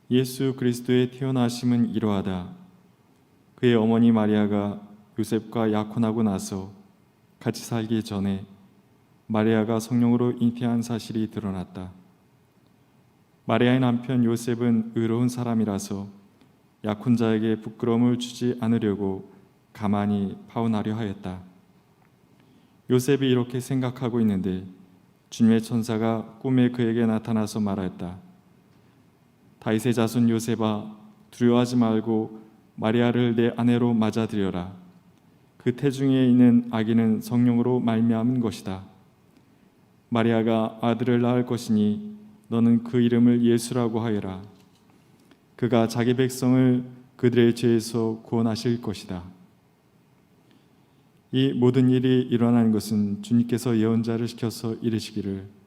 예수 그리스도의 태어나심은 이러하다. 그의 어머니 마리아가 요셉과 약혼하고 나서 같이 살기 전에 마리아가 성령으로 잉태한 사실이 드러났다. 마리아의 남편 요셉은 의로운 사람이라서 약혼자에게 부끄러움을 주지 않으려고 가만히 파혼하려 하였다. 요셉이 이렇게 생각하고 있는데 주님의 천사가 꿈에 그에게 나타나서 말하였다. 다윗의 자손 요셉아, 두려워하지 말고 마리아를 내 아내로 맞아들여라. 그 태중에 있는 아기는 성령으로 말미암은 것이다. 마리아가 아들을 낳을 것이니 너는 그 이름을 예수라고 하여라. 그가 자기 백성을 그들의 죄에서 구원하실 것이다. 이 모든 일이 일어난 것은 주님께서 예언자를 시켜서 이르시기를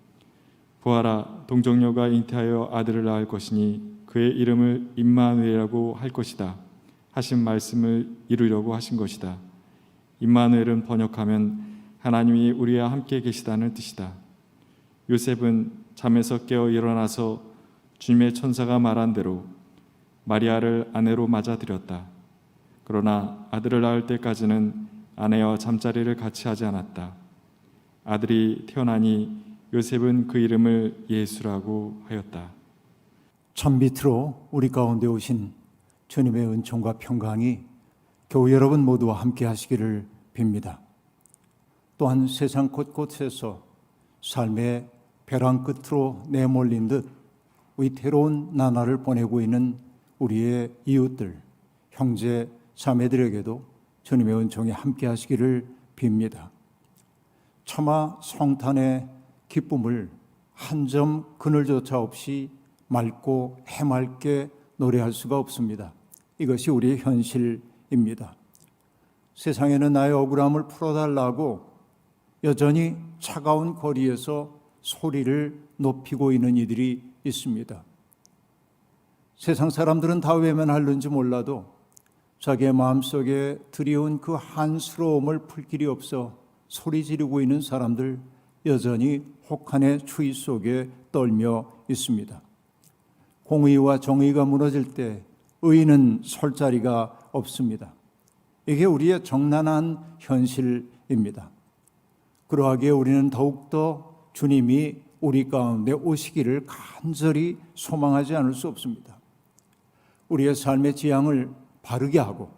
보아라, 동정녀가 잉태하여 아들을 낳을 것이니 그의 이름을 임마누엘이라고 할 것이다 하신 말씀을 이루려고 하신 것이다. 임마누엘은 번역하면 하나님이 우리와 함께 계시다는 뜻이다. 요셉은 잠에서 깨어 일어나서 주님의 천사가 말한 대로 마리아를 아내로 맞아들였다. 그러나 아들을 낳을 때까지는 아내와 잠자리를 같이 하지 않았다. 아들이 태어나니 요셉은 그 이름을 예수라고 하였다. 천 밑으로 우리 가운데 오신 주님의 은총과 평강이 교우 여러분 모두와 함께 하시기를 빕니다. 또한 세상 곳곳에서 삶의 벼랑 끝으로 내몰린 듯 위태로운 나날을 보내고 있는 우리의 이웃들, 형제, 자매들에게도 주님의 은총이 함께 하시기를 빕니다. 차마 성탄의 기쁨을 한 점 그늘조차 없이 맑고 해맑게 노래할 수가 없습니다. 이것이 우리의 현실입니다. 세상에는 나의 억울함을 풀어달라고 여전히 차가운 거리에서 소리를 높이고 있는 이들이 있습니다. 세상 사람들은 다 외면하는지 몰라도 자기의 마음속에 드리운 그 한스러움을 풀 길이 없어 소리 지르고 있는 사람들 여전히 혹한의 추위 속에 떨며 있습니다. 공의와 정의가 무너질 때 의인은 설 자리가 없습니다. 이게 우리의 정난한 현실입니다. 그러하기에 우리는 더욱더 주님이 우리 가운데 오시기를 간절히 소망하지 않을 수 없습니다. 우리의 삶의 지향을 바르게 하고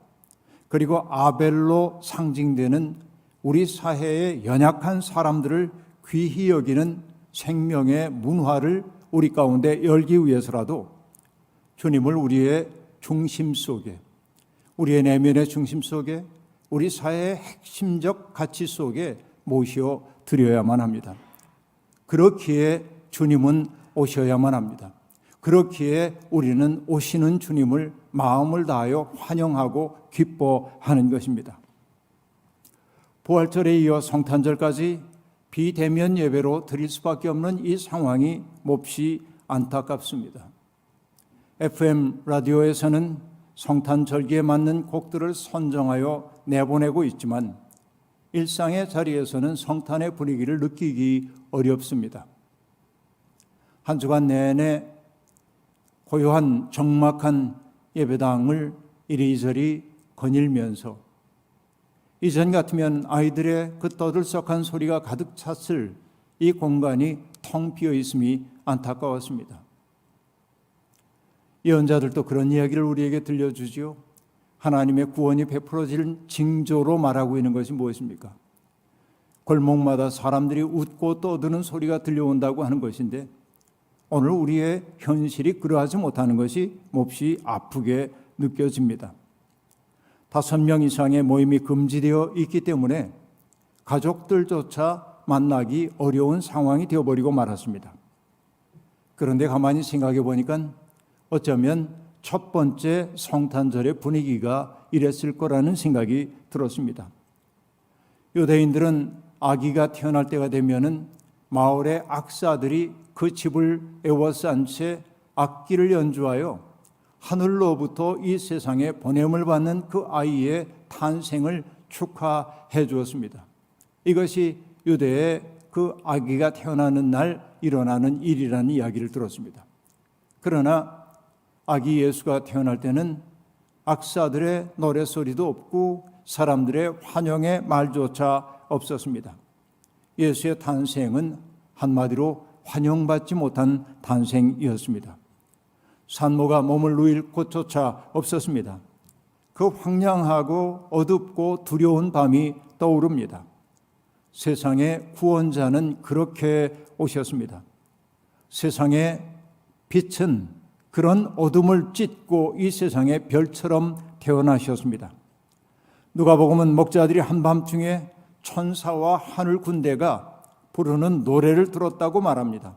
그리고 아벨로 상징되는 우리 사회의 연약한 사람들을 귀히 여기는 생명의 문화를 우리 가운데 열기 위해서라도 주님을 우리의 중심 속에, 우리의 내면의 중심 속에, 우리 사회의 핵심적 가치 속에 모셔 드려야만 합니다. 그렇기에 주님은 오셔야만 합니다. 그렇기에 우리는 오시는 주님을 마음을 다하여 환영하고 기뻐하는 것입니다. 부활절에 이어 성탄절까지 비대면 예배로 드릴 수밖에 없는 이 상황이 몹시 안타깝습니다. FM 라디오에서는 성탄절기에 맞는 곡들을 선정하여 내보내고 있지만 일상의 자리에서는 성탄의 분위기를 느끼기 어렵습니다. 한 주간 내내 고요한 적막한 예배당을 이리저리 거닐면서 이전 같으면 아이들의 그 떠들썩한 소리가 가득 찼을 이 공간이 텅 비어 있음이 안타까웠습니다. 예언자들도 그런 이야기를 우리에게 들려주지요. 하나님의 구원이 베풀어질 징조로 말하고 있는 것이 무엇입니까? 골목마다 사람들이 웃고 떠드는 소리가 들려온다고 하는 것인데 오늘 우리의 현실이 그러하지 못하는 것이 몹시 아프게 느껴집니다. 5명 이상의 모임이 금지되어 있기 때문에 가족들조차 만나기 어려운 상황이 되어버리고 말았습니다. 그런데 가만히 생각해 보니까 어쩌면 첫 번째 성탄절의 분위기가 이랬을 거라는 생각이 들었습니다. 유대인들은 아기가 태어날 때가 되면은 마을의 악사들이 그 집을 에워싼 채 악기를 연주하여 하늘로부터 이 세상에 보냄을 받는 그 아이의 탄생을 축하해 주었습니다. 이것이 유대의 그 아기가 태어나는 날 일어나는 일이라는 이야기를 들었습니다. 그러나 아기 예수가 태어날 때는 악사들의 노랫소리도 없고 사람들의 환영의 말조차 없었습니다. 예수의 탄생은 한마디로 환영받지 못한 탄생이었습니다. 산모가 몸을 누일 곳조차 없었습니다. 그 황량하고 어둡고 두려운 밤이 떠오릅니다. 세상의 구원자는 그렇게 오셨습니다. 세상의 빛은 그런 어둠을 찢고 이 세상의 별처럼 태어나셨습니다. 누가복음은 목자들이 한밤중에 천사와 하늘 군대가 부르는 노래를 들었다고 말합니다.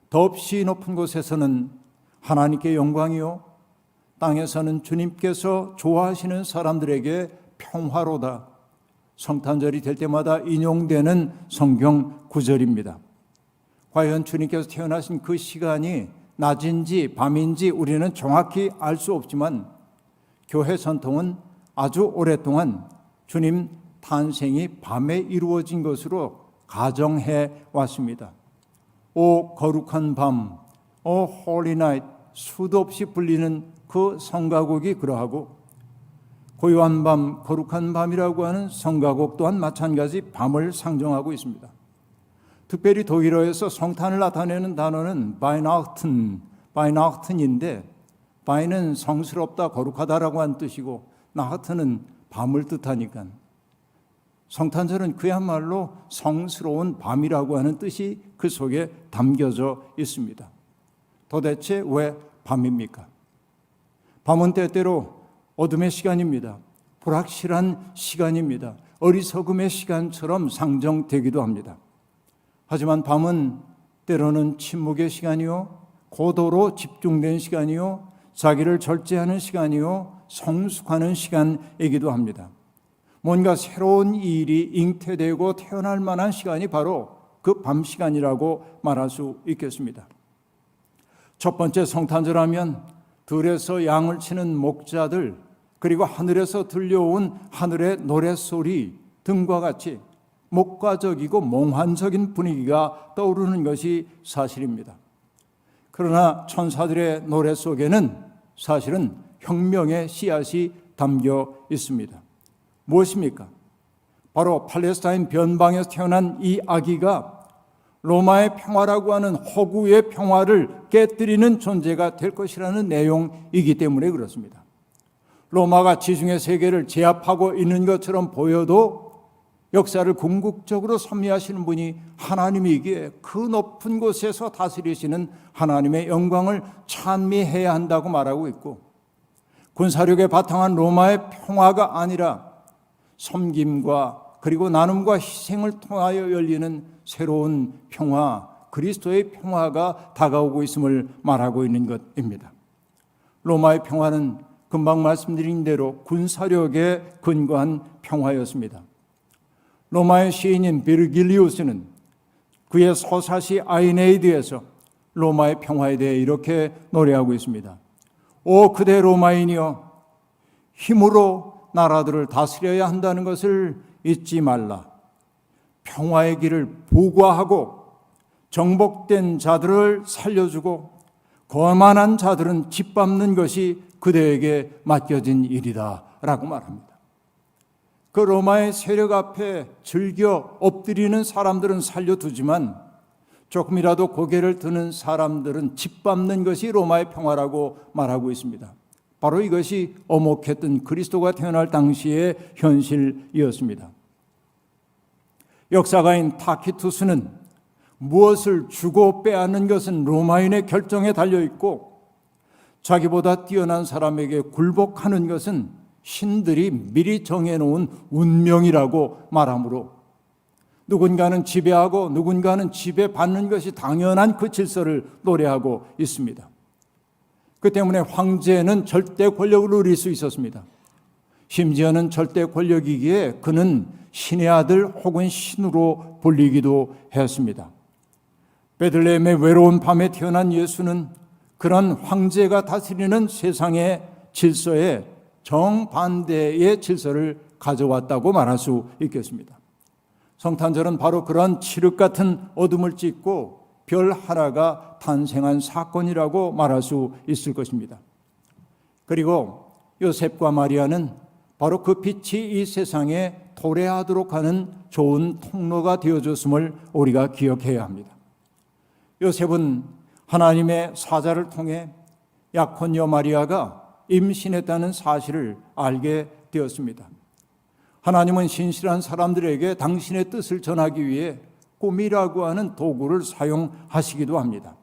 덥시 높은 곳에서는 하나님께 영광이요, 땅에서는 주님께서 좋아하시는 사람들에게 평화로다. 성탄절이 될 때마다 인용되는 성경 구절입니다. 과연 주님께서 태어나신 그 시간이 낮인지 밤인지 우리는 정확히 알 수 없지만 교회 전통은 아주 오랫동안 주님 탄생이 밤에 이루어진 것으로 가정해 왔습니다. 오 거룩한 밤, 오 홀리 나잇, 수도 없이 불리는 그 성가곡이 그러하고 고요한 밤, 거룩한 밤이라고 하는 성가곡 또한 마찬가지 밤을 상정하고 있습니다. 특별히 독일어에서 성탄을 나타내는 단어는 바이나흐튼인데 바이는 성스럽다, 거룩하다라고 하는 뜻이고 나흐트는 밤을 뜻하니까 성탄절은 그야말로 성스러운 밤이라고 하는 뜻이 그 속에 담겨져 있습니다. 도대체 왜 밤입니까? 밤은 때때로 어둠의 시간입니다. 불확실한 시간입니다. 어리석음의 시간처럼 상정되기도 합니다. 하지만 밤은 때로는 침묵의 시간이요, 고도로 집중된 시간이요, 자기를 절제하는 시간이요, 성숙하는 시간이기도 합니다. 뭔가 새로운 일이 잉태되고 태어날 만한 시간이 바로 그 밤 시간이라고 말할 수 있겠습니다. 첫 번째 성탄절 하면 들에서 양을 치는 목자들, 그리고 하늘에서 들려온 하늘의 노랫소리 등과 같이 목가적이고 몽환적인 분위기가 떠오르는 것이 사실입니다. 그러나 천사들의 노래 속에는 사실은 혁명의 씨앗이 담겨 있습니다. 무엇입니까? 바로 팔레스타인 변방에서 태어난 이 아기가 로마의 평화라고 하는 허구의 평화를 깨뜨리는 존재가 될 것이라는 내용이기 때문에 그렇습니다. 로마가 지중해 세계를 제압하고 있는 것처럼 보여도 역사를 궁극적으로 섭리하시는 분이 하나님이기에 그 높은 곳에서 다스리시는 하나님의 영광을 찬미해야 한다고 말하고 있고, 군사력에 바탕한 로마의 평화가 아니라 섬김과 그리고 나눔과 희생을 통하여 열리는 새로운 평화, 그리스도의 평화가 다가오고 있음을 말하고 있는 것입니다. 로마의 평화는 금방 말씀드린 대로 군사력에 근거한 평화였습니다. 로마의 시인인 비르길리우스는 그의 서사시 아이네이드에서 로마의 평화에 대해 이렇게 노래하고 있습니다. 오 그대 로마인이여, 힘으로 나라들을 다스려야 한다는 것을 잊지 말라. 평화의 길을 보고하고 정복된 자들을 살려주고 거만한 자들은 짓밟는 것이 그대에게 맡겨진 일이다 라고 말합니다. 그 로마의 세력 앞에 즐겨 엎드리는 사람들은 살려두지만 조금이라도 고개를 드는 사람들은 짓밟는 것이 로마의 평화라고 말하고 있습니다. 바로 이것이 엄혹했던 그리스도가 태어날 당시의 현실이었습니다. 역사가인 타키투스는 무엇을 주고 빼앗는 것은 로마인의 결정에 달려있고 자기보다 뛰어난 사람에게 굴복하는 것은 신들이 미리 정해놓은 운명이라고 말하므로 누군가는 지배하고 누군가는 지배받는 것이 당연한 그 질서를 노래하고 있습니다. 그 때문에 황제는 절대 권력을 누릴 수 있었습니다. 심지어는 절대 권력이기에 그는 신의 아들 혹은 신으로 불리기도 했습니다. 베들레헴의 외로운 밤에 태어난 예수는 그런 황제가 다스리는 세상의 질서에 정반대의 질서를 가져왔다고 말할 수 있겠습니다. 성탄절은 바로 그런 칠흑 같은 어둠을 찢고 별 하나가 탄생한 사건이라고 말할 수 있을 것입니다. 그리고 요셉과 마리아는 바로 그 빛이 이 세상에 도래하도록 하는 좋은 통로가 되어줬음을 우리가 기억해야 합니다. 요셉은 하나님의 사자를 통해 약혼녀 마리아가 임신했다는 사실을 알게 되었습니다. 하나님은 신실한 사람들에게 당신의 뜻을 전하기 위해 꿈이라고 하는 도구를 사용하시기도 합니다.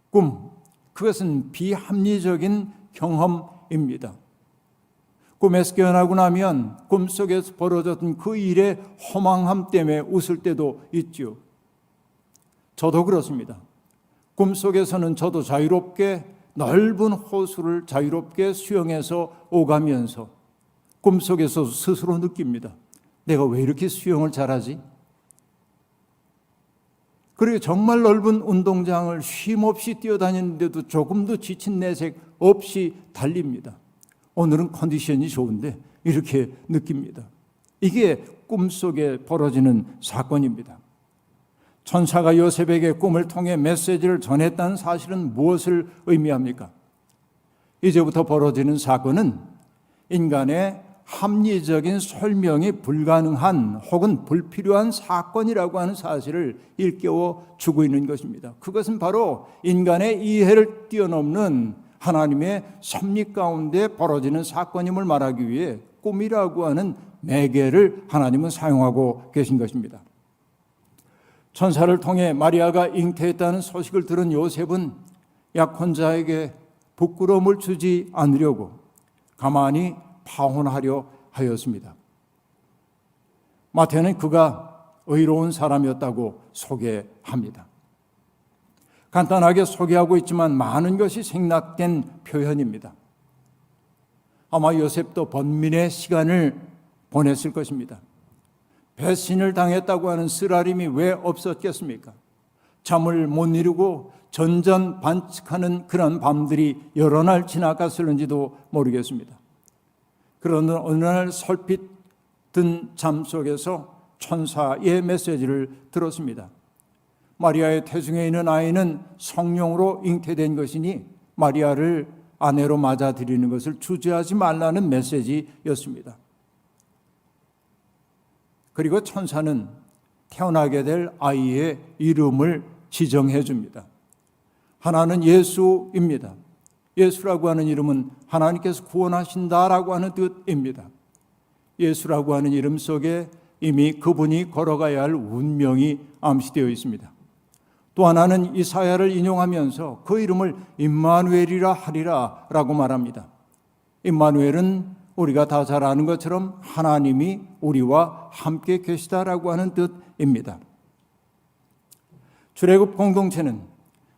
꿈, 그것은 비합리적인 경험입니다. 꿈에서 깨어나고 나면 꿈속에서 벌어졌던 그 일의 허망함 때문에 웃을 때도 있죠. 저도 그렇습니다. 꿈속에서는 저도 자유롭게 넓은 호수를 자유롭게 수영해서 오가면서 꿈속에서 스스로 느낍니다. 내가 왜 이렇게 수영을 잘하지? 그리고 정말 넓은 운동장을 쉼없이 뛰어다니는데도 조금도 지친 내색 없이 달립니다. 오늘은 컨디션이 좋은데 이렇게 느낍니다. 이게 꿈속에 벌어지는 사건입니다. 천사가 요셉에게 꿈을 통해 메시지를 전했다는 사실은 무엇을 의미합니까? 이제부터 벌어지는 사건은 인간의 합리적인 설명이 불가능한 혹은 불필요한 사건이라고 하는 사실을 일깨워 주고 있는 것입니다. 그것은 바로 인간의 이해를 뛰어넘는 하나님의 섭리 가운데 벌어지는 사건임을 말하기 위해 꿈이라고 하는 매개를 하나님은 사용하고 계신 것입니다. 천사를 통해 마리아가 잉태했다는 소식을 들은 요셉은 약혼자에게 부끄러움을 주지 않으려고 가만히 파혼하려 하였습니다. 마태는 그가 의로운 사람이었다고 소개합니다. 간단하게 소개하고 있지만 많은 것이 생략된 표현입니다. 아마 요셉도 번민의 시간을 보냈을 것입니다. 배신을 당했다고 하는 쓰라림이 왜 없었겠습니까? 잠을 못 이루고 전전반측하는 그런 밤들이 여러 날 지나갔을는지도 모르겠습니다. 그러나 어느 날 설핏 든 잠 속에서 천사의 메시지를 들었습니다. 마리아의 태중에 있는 아이는 성령으로 잉태된 것이니 마리아를 아내로 맞아들이는 것을 주저하지 말라는 메시지였습니다. 그리고 천사는 태어나게 될 아이의 이름을 지정해 줍니다. 하나는 예수입니다. 예수라고 하는 이름은 하나님께서 구원하신다라고 하는 뜻입니다. 예수라고 하는 이름 속에 이미 그분이 걸어가야 할 운명이 암시되어 있습니다. 또 하나는 이사야를 인용하면서 그 이름을 임마누엘이라 하리라 라고 말합니다. 임마누엘은 우리가 다 잘 아는 것처럼 하나님이 우리와 함께 계시다라고 하는 뜻입니다. 출애굽 공동체는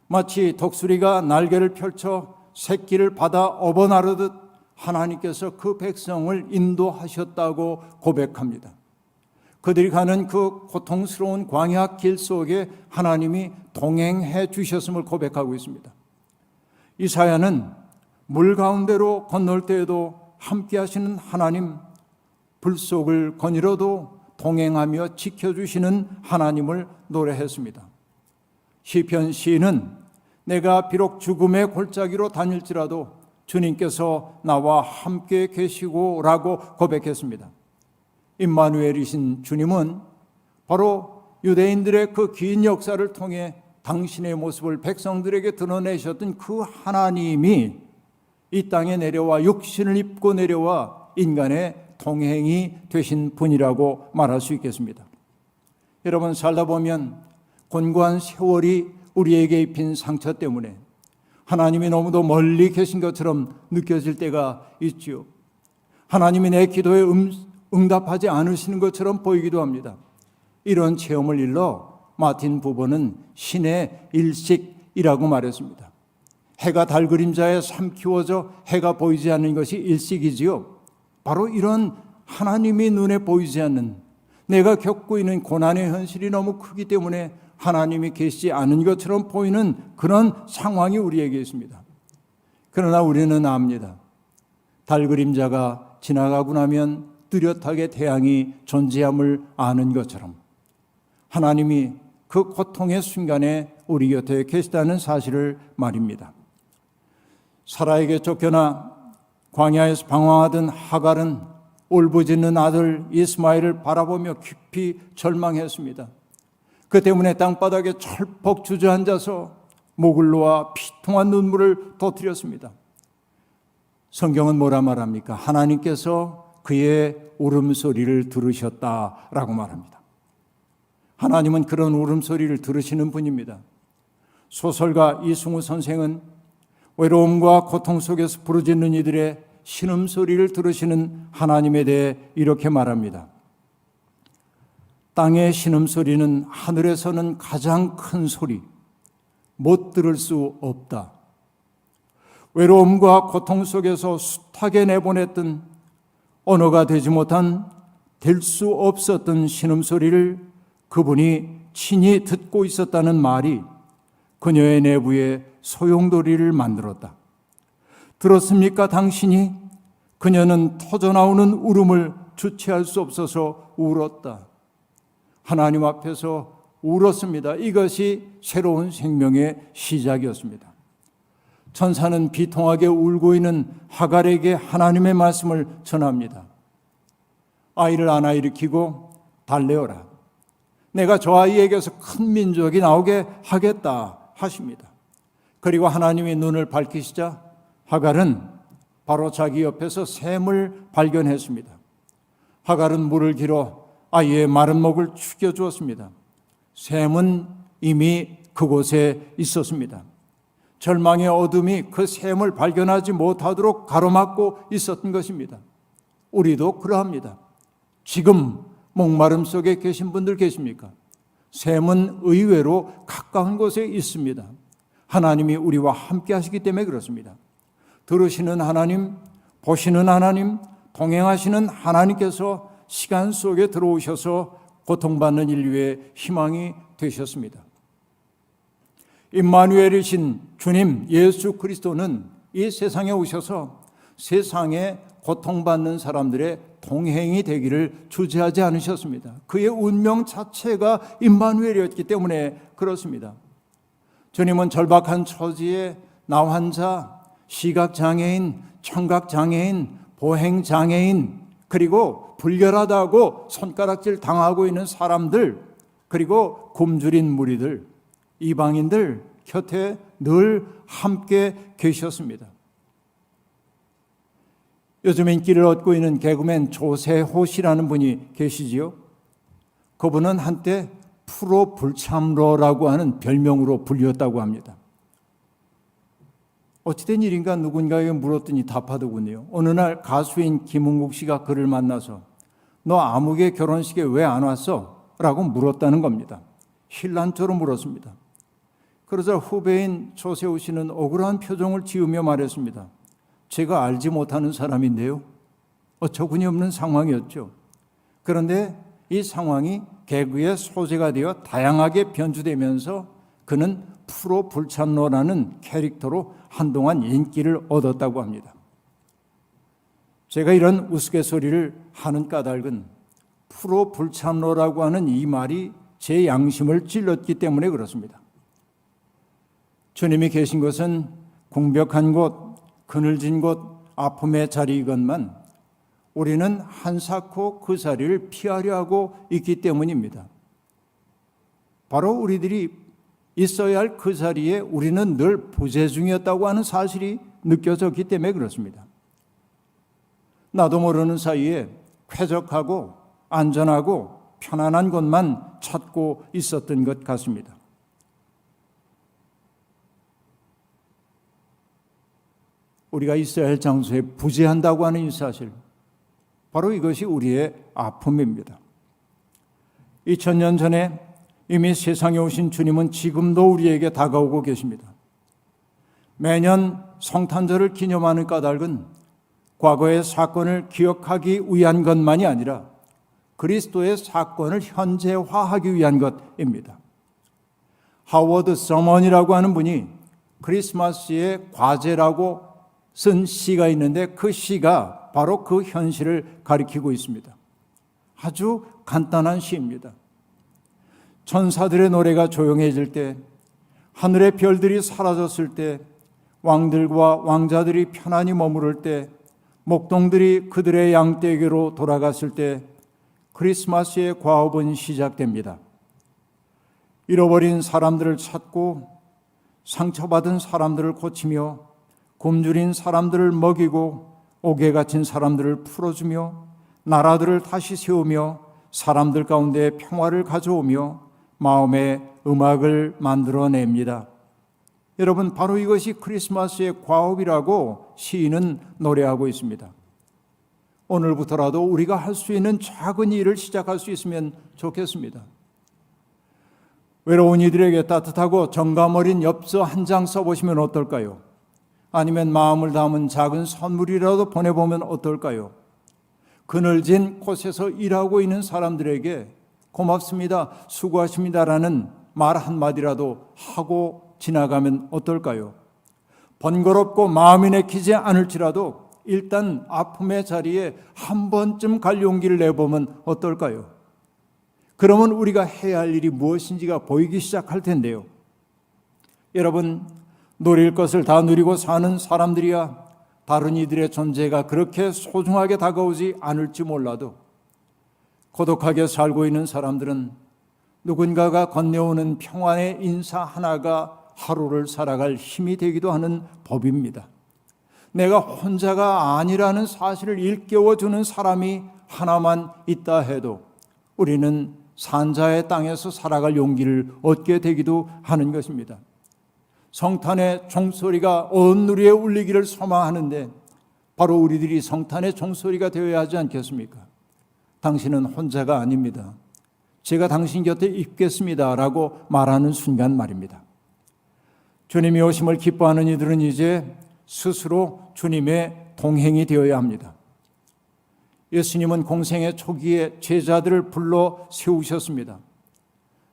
마치 독수리가 날개를 펼쳐 새끼를 받아 업어나르듯 하나님께서 그 백성을 인도하셨다고 고백합니다. 그들이 가는 그 고통스러운 광야 길 속에 하나님이 동행해 주셨음을 고백하고 있습니다. 이사야는 물 가운데로 건널 때에도 함께 하시는 하나님, 불속을 거닐어도 동행하며 지켜주시는 하나님을 노래했습니다. 시편 시인은 내가 비록 죽음의 골짜기로 다닐지라도 주님께서 나와 함께 계시고 라고 고백했습니다. 임마누엘이신 주님은 바로 유대인들의 그 긴 역사를 통해 당신의 모습을 백성들에게 드러내셨던 그 하나님이 이 땅에 내려와 육신을 입고 내려와 인간의 동행이 되신 분이라고 말할 수 있겠습니다. 여러분, 살다 보면 곤고한 세월이 우리에게 입힌 상처 때문에 하나님이 너무도 멀리 계신 것처럼 느껴질 때가 있지요. 하나님이 내 기도에 응답하지 않으시는 것처럼 보이기도 합니다. 이런 체험을 일러 마틴 부부는 신의 일식이라고 말했습니다. 해가 달 그림자에 삼키워져 해가 보이지 않는 것이 일식이지요. 바로 이런 하나님이 눈에 보이지 않는, 내가 겪고 있는 고난의 현실이 너무 크기 때문에 하나님이 계시지 않은 것처럼 보이는 그런 상황이 우리에게 있습니다. 그러나 우리는 압니다. 달 그림자가 지나가고 나면 뚜렷하게 태양이 존재함을 아는 것처럼 하나님이 그 고통의 순간에 우리 곁에 계시다는 사실을 말입니다. 사라에게 쫓겨나 광야에서 방황하던 하갈은 울부짖는 아들 이스마엘을 바라보며 깊이 절망했습니다. 그 때문에 땅바닥에 철퍽 주저앉아서 목을 놓아 피통한 눈물을 터뜨렸습니다. 성경은 뭐라 말합니까? 하나님께서 그의 울음소리를 들으셨다라고 말합니다. 하나님은 그런 울음소리를 들으시는 분입니다. 소설가 이승우 선생은 외로움과 고통 속에서 부르짖는 이들의 신음소리를 들으시는 하나님에 대해 이렇게 말합니다. 땅의 신음소리는 하늘에서는 가장 큰 소리, 못 들을 수 없다. 외로움과 고통 속에서 숱하게 내보냈던 언어가 되지 못한 될 수 없었던 신음소리를 그분이 친히 듣고 있었다는 말이 그녀의 내부에 소용돌이를 만들었다. 들었습니까, 당신이? 그녀는 터져나오는 울음을 주체할 수 없어서 울었다. 하나님 앞에서 울었습니다. 이것이 새로운 생명의 시작이었습니다. 천사는 비통하게 울고 있는 하갈에게 하나님의 말씀을 전합니다. 아이를 안아 일으키고 달래어라. 내가 저 아이에게서 큰 민족이 나오게 하겠다 하십니다. 그리고 하나님이 눈을 밝히시자 하갈은 바로 자기 옆에서 샘을 발견했습니다. 하갈은 물을 길어 아이의 마른 목을 죽여주었습니다. 샘은 이미 그곳에 있었습니다. 절망의 어둠이 그 샘을 발견하지 못하도록 가로막고 있었던 것입니다. 우리도 그러합니다. 지금 목마름 속에 계신 분들 계십니까? 샘은 의외로 가까운 곳에 있습니다. 하나님이 우리와 함께 하시기 때문에 그렇습니다. 들으시는 하나님, 보시는 하나님, 동행하시는 하나님께서 시간 속에 들어오셔서 고통받는 인류의 희망이 되셨습니다. 임마누엘이신 주님 예수 그리스도는 이 세상에 오셔서 세상에 고통받는 사람들의 동행이 되기를 주재하지 않으셨습니다. 그의 운명 자체가 임마누엘이었기 때문에 그렇습니다. 주님은 절박한 처지에 나환자, 시각장애인, 청각장애인, 보행장애인, 그리고 불결하다고 손가락질 당하고 있는 사람들, 그리고 굶주린 무리들, 이방인들 곁에 늘 함께 계셨습니다. 요즘 인기를 얻고 있는 개그맨 조세호 씨라는 분이 계시지요. 그분은 한때 프로 불참러라고 하는 별명으로 불렸다고 합니다. 어찌된 일인가 누군가에게 물었더니 답하더군요. 어느 날 가수인 김은국 씨가 그를 만나서 너 아무개 결혼식에 왜 안 왔어? 라고 물었다는 겁니다. 힐난처럼 물었습니다. 그러자 후배인 조세호 씨는 억울한 표정을 지으며 말했습니다. 제가 알지 못하는 사람인데요. 어처구니 없는 상황이었죠. 그런데 이 상황이 개그의 소재가 되어 다양하게 변주되면서 그는 프로 불참러라는 캐릭터로 한동안 인기를 얻었다고 합니다. 제가 이런 우스갯소리를 하는 까닭은 프로 불참러라고 하는 이 말이 제 양심을 찔렀기 때문에 그렇습니다. 주님이 계신 곳은 궁벽한 곳, 그늘진 곳, 아픔의 자리이건만 우리는 한사코 그 자리를 피하려 하고 있기 때문입니다. 바로 우리들이 있어야 할 그 자리에 우리는 늘 부재 중이었다고 하는 사실이 느껴졌기 때문에 그렇습니다. 나도 모르는 사이에 쾌적하고 안전하고 편안한 곳만 찾고 있었던 것 같습니다. 우리가 있어야 할 장소에 부재한다고 하는 이 사실, 바로 이것이 우리의 아픔입니다. 2000년 전에 이미 세상에 오신 주님은 지금도 우리에게 다가오고 계십니다. 매년 성탄절을 기념하는 까닭은 과거의 사건을 기억하기 위한 것만이 아니라 그리스도의 사건을 현재화하기 위한 것입니다. 하워드 서먼이라고 하는 분이 크리스마스의 과제라고 쓴 시가 있는데 그 시가 바로 그 현실을 가리키고 있습니다. 아주 간단한 시입니다. 천사들의 노래가 조용해질 때, 하늘의 별들이 사라졌을 때, 왕들과 왕자들이 편안히 머무를 때, 목동들이 그들의 양떼에게로 돌아갔을 때 크리스마스의 과업은 시작됩니다. 잃어버린 사람들을 찾고, 상처받은 사람들을 고치며, 굶주린 사람들을 먹이고, 옥에 갇힌 사람들을 풀어주며, 나라들을 다시 세우며, 사람들 가운데 평화를 가져오며 마음의 음악을 만들어냅니다. 여러분, 바로 이것이 크리스마스의 과업이라고 시인은 노래하고 있습니다. 오늘부터라도 우리가 할 수 있는 작은 일을 시작할 수 있으면 좋겠습니다. 외로운 이들에게 따뜻하고 정감 어린 엽서 한 장 써보시면 어떨까요? 아니면 마음을 담은 작은 선물이라도 보내보면 어떨까요? 그늘진 곳에서 일하고 있는 사람들에게 고맙습니다, 수고하십니다라는 말 한마디라도 하고 지나가면 어떨까요? 번거롭고 마음이 내키지 않을지라도 일단 아픔의 자리에 한 번쯤 갈 용기를 내보면 어떨까요? 그러면 우리가 해야 할 일이 무엇인지가 보이기 시작할 텐데요. 여러분, 누릴 것을 다 누리고 사는 사람들이야 다른 이들의 존재가 그렇게 소중하게 다가오지 않을지 몰라도, 고독하게 살고 있는 사람들은 누군가가 건네오는 평안의 인사 하나가 하루를 살아갈 힘이 되기도 하는 법입니다. 내가 혼자가 아니라는 사실을 일깨워주는 사람이 하나만 있다 해도 우리는 산자의 땅에서 살아갈 용기를 얻게 되기도 하는 것입니다. 성탄의 종소리가 온 누리에 울리기를 소망하는데 바로 우리들이 성탄의 종소리가 되어야 하지 않겠습니까? 당신은 혼자가 아닙니다. 제가 당신 곁에 있겠습니다 라고 말하는 순간 말입니다. 주님이 오심을 기뻐하는 이들은 이제 스스로 주님의 동행이 되어야 합니다. 예수님은 공생의 초기에 제자들을 불러 세우셨습니다.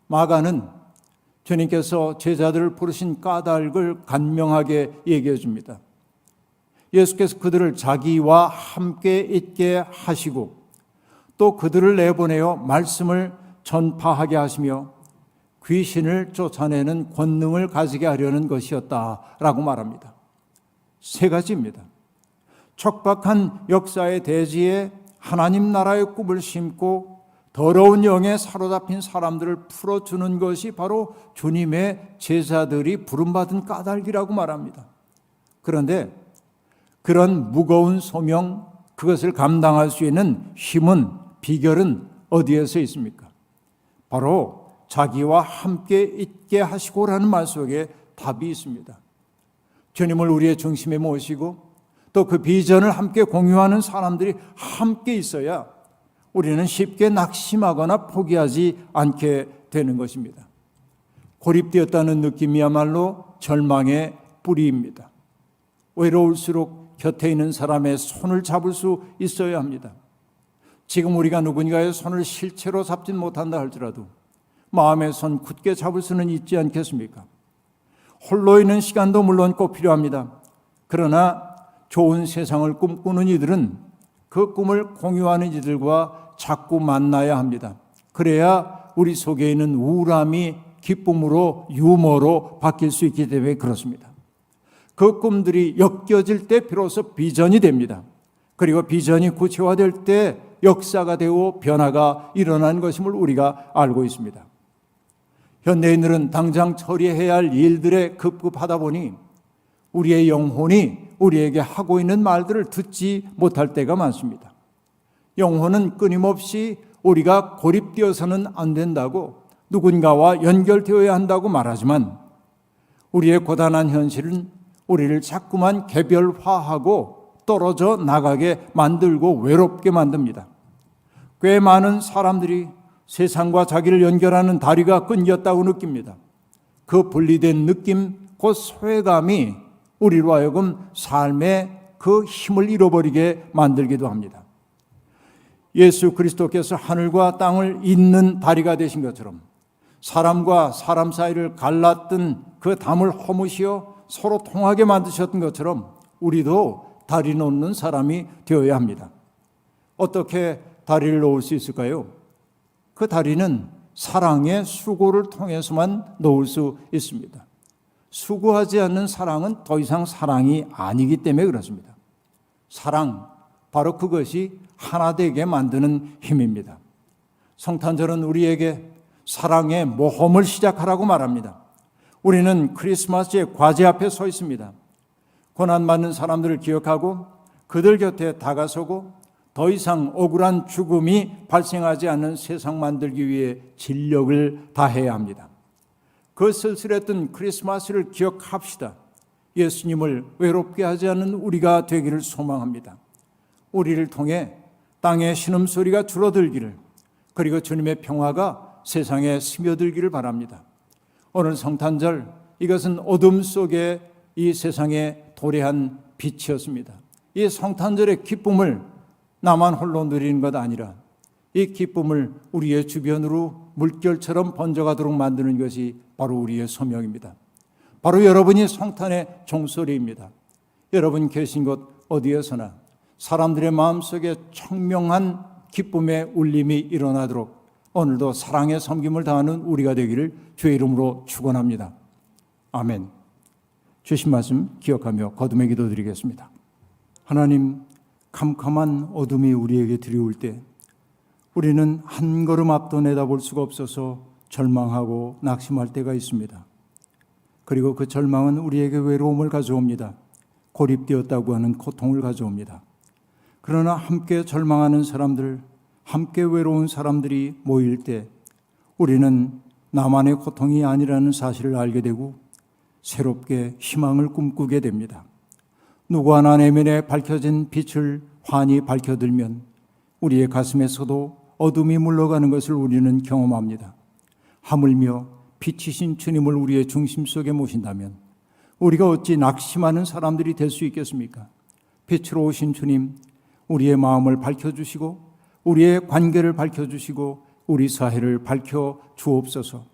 마가는 주님께서 제자들을 부르신 까닭을 간명하게 얘기해 줍니다. 예수께서 그들을 자기와 함께 있게 하시고 또 그들을 내보내어 말씀을 전파하게 하시며 귀신을 쫓아내는 권능을 가지게 하려는 것이었다라고 말합니다. 세 가지입니다. 척박한 역사의 대지에 하나님 나라의 꿈을 심고 더러운 영에 사로잡힌 사람들을 풀어주는 것이 바로 주님의 제자들이 부름받은 까닭이라고 말합니다. 그런데 그런 무거운 소명, 그것을 감당할 수 있는 힘은, 비결은 어디에서 있습니까? 바로 자기와 함께 있게 하시고라는 말 속에 답이 있습니다. 주님을 우리의 중심에 모시고 또 그 비전을 함께 공유하는 사람들이 함께 있어야 우리는 쉽게 낙심하거나 포기하지 않게 되는 것입니다. 고립되었다는 느낌이야말로 절망의 뿌리입니다. 외로울수록 곁에 있는 사람의 손을 잡을 수 있어야 합니다. 지금 우리가 누군가의 손을 실체로 잡진 못한다 할지라도 마음의 손 굳게 잡을 수는 있지 않겠습니까? 홀로 있는 시간도 물론 꼭 필요합니다. 그러나 좋은 세상을 꿈꾸는 이들은 그 꿈을 공유하는 이들과 자꾸 만나야 합니다. 그래야 우리 속에 있는 우울함이 기쁨으로, 유머로 바뀔 수 있기 때문에 그렇습니다. 그 꿈들이 엮여질 때 비로소 비전이 됩니다. 그리고 비전이 구체화될 때 역사가 되고 변화가 일어나는 것임을 우리가 알고 있습니다. 현대인들은 당장 처리해야 할 일들에 급급하다 보니 우리의 영혼이 우리에게 하고 있는 말들을 듣지 못할 때가 많습니다. 영혼은 끊임없이 우리가 고립되어서는 안 된다고, 누군가와 연결되어야 한다고 말하지만 우리의 고단한 현실은 우리를 자꾸만 개별화하고 떨어져 나가게 만들고 외롭게 만듭니다. 꽤 많은 사람들이 세상과 자기를 연결하는 다리가 끊겼다고 느낍니다. 그 분리된 느낌, 그 소외감이 우리로 하여금 삶의 그 힘을 잃어버리게 만들기도 합니다. 예수 그리스도께서 하늘과 땅을 잇는 다리가 되신 것처럼 사람과 사람 사이를 갈랐던 그 담을 허무시어 서로 통하게 만드셨던 것처럼 우리도 다리 놓는 사람이 되어야 합니다. 어떻게 다리를 놓을 수 있을까요? 그 다리는 사랑의 수고를 통해서만 놓을 수 있습니다. 수고하지 않는 사랑은 더 이상 사랑이 아니기 때문에 그렇습니다. 사랑, 바로 그것이 하나 되게 만드는 힘입니다. 성탄절은 우리에게 사랑의 모험을 시작하라고 말합니다. 우리는 크리스마스의 과제 앞에 서 있습니다. 고난받는 사람들을 기억하고 그들 곁에 다가서고 더 이상 억울한 죽음이 발생하지 않는 세상 만들기 위해 진력을 다해야 합니다. 그 쓸쓸했던 크리스마스를 기억합시다. 예수님을 외롭게 하지 않는 우리가 되기를 소망합니다. 우리를 통해 땅의 신음소리가 줄어들기를, 그리고 주님의 평화가 세상에 스며들기를 바랍니다. 오늘 성탄절, 이것은 어둠 속에 이 세상에 도래한 빛이었습니다. 이 성탄절의 기쁨을 나만 홀로 누리는 것 아니라 이 기쁨을 우리의 주변으로 물결처럼 번져가도록 만드는 것이 바로 우리의 소명입니다. 바로 여러분이 성탄의 종소리입니다. 여러분 계신 곳 어디에서나 사람들의 마음속에 청명한 기쁨의 울림이 일어나도록 오늘도 사랑의 섬김을 다하는 우리가 되기를 주의 이름으로 축원합니다. 아멘. 주신 말씀 기억하며 거듭의 기도 드리겠습니다. 하나님, 캄캄한 어둠이 우리에게 들이올 때 우리는 한 걸음 앞도 내다볼 수가 없어서 절망하고 낙심할 때가 있습니다. 그리고 그 절망은 우리에게 외로움을 가져옵니다. 고립되었다고 하는 고통을 가져옵니다. 그러나 함께 절망하는 사람들, 함께 외로운 사람들이 모일 때 우리는 나만의 고통이 아니라는 사실을 알게 되고 새롭게 희망을 꿈꾸게 됩니다. 누구 하나 내면에 밝혀진 빛을 환히 밝혀들면 우리의 가슴에서도 어둠이 물러가는 것을 우리는 경험합니다. 하물며 빛이신 주님을 우리의 중심 속에 모신다면 우리가 어찌 낙심하는 사람들이 될 수 있겠습니까? 빛으로 오신 주님, 우리의 마음을 밝혀주시고 우리의 관계를 밝혀주시고 우리 사회를 밝혀 주옵소서.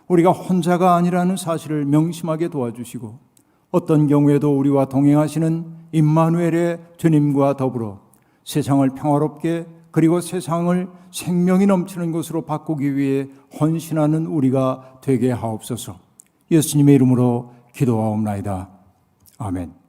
우리가 혼자가 아니라는 사실을 명심하게 도와주시고 어떤 경우에도 우리와 동행하시는 임마누엘의 주님과 더불어 세상을 평화롭게, 그리고 세상을 생명이 넘치는 곳으로 바꾸기 위해 헌신하는 우리가 되게 하옵소서. 예수님의 이름으로 기도하옵나이다. 아멘.